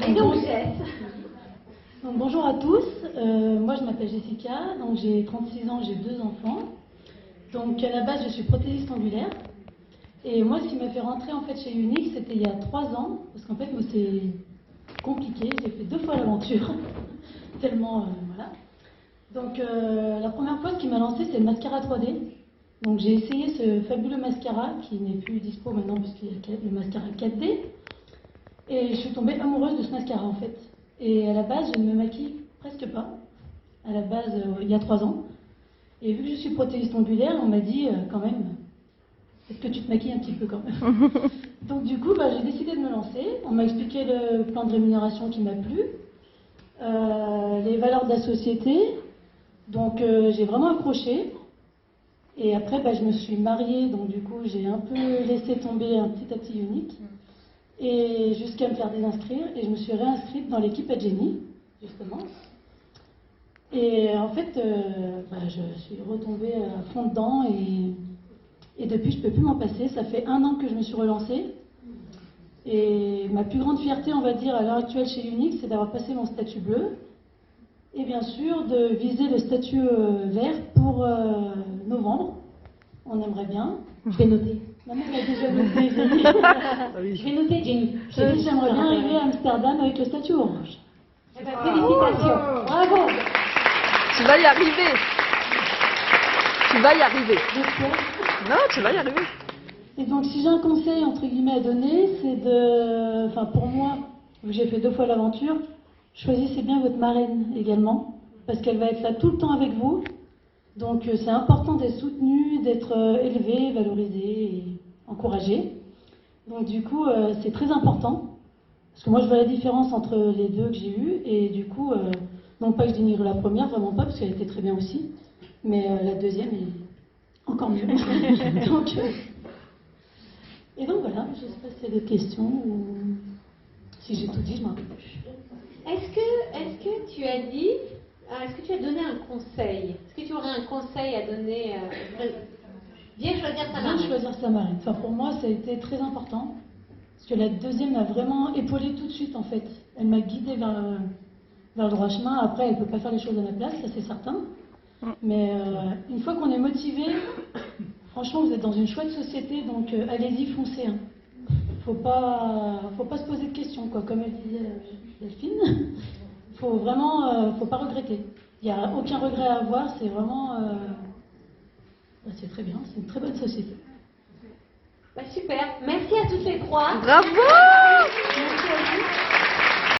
Et donc, Jess. Donc, bonjour à tous, moi je m'appelle Jessica, donc j'ai 36 ans, j'ai 2 enfants. Donc à la base je suis prothésiste angulaire. Et moi ce qui m'a fait rentrer en fait chez Unix, c'était il y a 3 ans, parce qu'en fait moi c'est compliqué, j'ai fait 2 fois l'aventure, tellement voilà. Donc la première fois ce qui m'a lancé c'est le mascara 3D. Donc j'ai essayé ce fabuleux mascara qui n'est plus dispo maintenant puisqu'il y a le mascara 4D. Et je suis tombée amoureuse de ce mascara en fait. Et à la base, je ne me maquille presque pas. À la base, il y a 3 ans. Et vu que je suis prothésiste angulaire, on m'a dit quand même, est-ce que tu te maquilles un petit peu quand même? Donc du coup, j'ai décidé de me lancer. On m'a expliqué le plan de rémunération qui m'a plu, les valeurs de la société. Donc j'ai vraiment accroché. Et après, je me suis mariée, donc du coup, j'ai un peu laissé tomber un petit à petit Unique. Et jusqu'à me faire désinscrire, et je me suis réinscrite dans l'équipe Adjeni, justement. Et en fait, je suis retombée à fond dedans, et depuis, je ne peux plus m'en passer. Ça fait 1 an que je me suis relancée. Et ma plus grande fierté, on va dire, à l'heure actuelle chez Unix, c'est d'avoir passé mon statut bleu. Et bien sûr, de viser le statut vert pour novembre. On aimerait bien. Je vais noter. Maman, elle a déjà noté, Jenny. Je vais noter, Jenny. J'ai dit, j'aimerais bien arriver à Amsterdam avec le statut orange. Eh ben, félicitations. Bravo. Tu vas y arriver. Tu vas y arriver. J'espère. Non, tu vas y arriver. Et donc, si j'ai un conseil, entre guillemets, à donner, c'est de... Enfin, pour moi, vu que j'ai fait 2 fois l'aventure, choisissez bien votre marraine également, parce qu'elle va être là tout le temps avec vous. Donc c'est important d'être soutenu, d'être élevé, valorisé et encouragé. Donc du coup c'est très important, parce que moi je vois la différence entre les 2 que j'ai eues, et du coup, non pas que je dénigre la première, vraiment pas, parce qu'elle était très bien aussi, mais la deuxième est encore mieux. Et donc voilà, je ne sais pas s'il y a d'autres questions, ou si j'ai tout dit, je m'en rappelle plus. Est-ce que tu as dit, est-ce que tu as donné un conseil? Est-ce que tu aurais un conseil à donner? Bien choisir sa marraine. Bien choisir sa marraine. Enfin, pour moi, ça a été très important. Parce que la deuxième m'a vraiment épaulée tout de suite, en fait. Elle m'a guidée vers le droit chemin. Après, elle ne peut pas faire les choses à ma place, ça c'est certain. Mais une fois qu'on est motivé, franchement, vous êtes dans une chouette société, donc allez-y, foncez. Hein. Faut pas se poser de questions, quoi. Comme elle disait Delphine. Faut vraiment, faut pas regretter. Il n'y a aucun regret à avoir, c'est vraiment... c'est très bien, c'est une très bonne société. Super, merci à toutes les 3. Bravo!